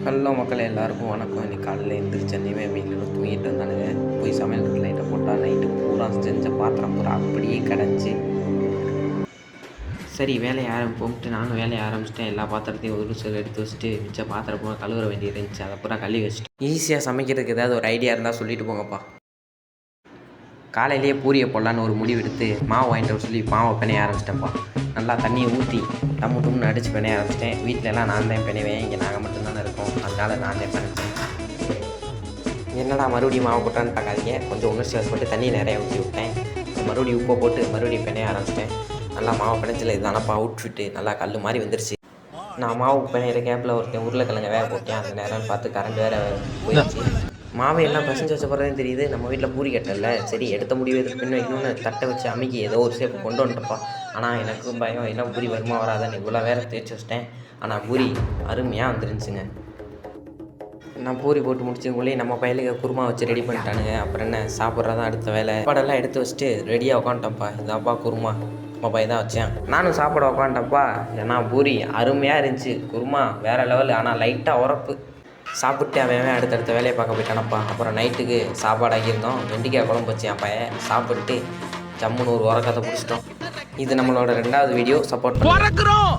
Hello மக்கள் எல்லாருக்கும் வணக்கம். இன்னைக்கு காலையில் எழுந்திரிச்சன்னையுமே வீட்டில் தூங்கிட்டு இருந்தானுங்க. போய் சமையல் லைட்டை போட்டால் நைட்டு பூரா செஞ்ச பாத்திரம் பூரா அப்படியே கிடச்சி. சரி வேலையை ஆரம்பிப்போம்ட்டு நானும் வேலையை ஆரம்பிச்சிட்டேன். எல்லா பாத்திரத்தையும் ஒரு சில எடுத்து வச்சுட்டு மிச்ச பாத்திரம் பூரா கழுவுற வேண்டியது இருந்துச்சு. அதை பூரா கழுவி வச்சுட்டு ஈஸியாக சமைக்கிறதுக்கு ஏதாவது ஒரு ஐடியா இருந்தால் சொல்லிட்டு போங்கப்பா. காலையிலேயே பூரியை போடலான்னு ஒரு முடிவு எடுத்து மாவு வாங்கிட்டு வர சொல்லி மாவை பிணைய ஆரம்பிச்சிட்டேன்ப்பா. நல்லா தண்ணியை ஊற்றி டம்முன்னு அடித்து பிணைய ஆரம்பிச்சிட்டேன். வீட்டிலலாம் நான் தான் பிணைவேன், இங்கே நாங்கள் மட்டும்தானே இருக்கோம், அதனால நான் தான் பிணைச்சேன். என்னடா மறுபடியும் மாவு போட்டான்னு பார்க்காதீங்க, கொஞ்சம் உணர்ச்சி வசப்பட்டு தண்ணி நிறையா ஊற்றி விட்டேன். மறுபடியும் உப்பை போட்டு மறுபடியும் பிணைய ஆரம்பிச்சிட்டேன். நல்லா மாவு பிணைச்சில் இதுதானப்பா அவுட்ஃபிட்டு நல்லா கல் மாதிரி வந்துருச்சு. நான் மாவு பிணையிற கேப்பில் ஒருத்தன் உருளைக்கிழங்க வேக போட்டேன். அந்த நேரம்னு பார்த்து கரண்ட் வேறு போயிடுச்சு. மாவை எல்லாம் பசஞ்சு வச்ச பிறகு தெரியுது நம்ம வீட்டில் பூரி கட்டல. சரி எடுத்த முடிவு எதுக்கு பின் வைக்கணும்னு தட்டை வச்சு அமைக்கி ஏதோ ஒரு சேப்பு கொண்டு வந்துட்டப்பா. ஆனால் எனக்கும் பயம், எல்லாம் பூரி வருமா வராதான்னு இவ்வளோ வேறு தேய்ச்சி வச்சிட்டேன். ஆனால் பூரி அருமையாக வந்துருந்துச்சுங்க. நான் பூரி போட்டு முடிச்சதுக்குள்ளேயே நம்ம பையலுக்கு குருமா வச்சு ரெடி பண்ணிட்டானுங்க. அப்புறம் என்ன சாப்பிட்றதான் அடுத்த வேலை. சாப்பாடெல்லாம் எடுத்து வச்சுட்டு ரெடியாக உட்காந்துட்டப்பா. இதாப்பா குருமா நம்ம பையன் தான் வச்சேன். நானும் சாப்பிட உட்காந்துட்டப்பா. ஏன்னா பூரி அருமையாக இருந்துச்சு, குருமா வேறு லெவல். ஆனால் லைட்டாக உரப்பு. சாப்பிட்டு அவன் அடுத்தடுத்த வேலையை பார்க்க போயிட்டானப்பா. அப்புறம் நைட்டுக்கு சாப்பாடு ஆக்கியிருந்தோம். வெண்டிக்காய் குழம்பு வச்சு என் பையன் சாப்பிட்டு ஜம்முன்னு ஒரு உரக்கத்தை பிடிச்சிட்டோம். இது நம்மளோட 2வது வீடியோ. சப்போர்ட் பண்ணுறோம்.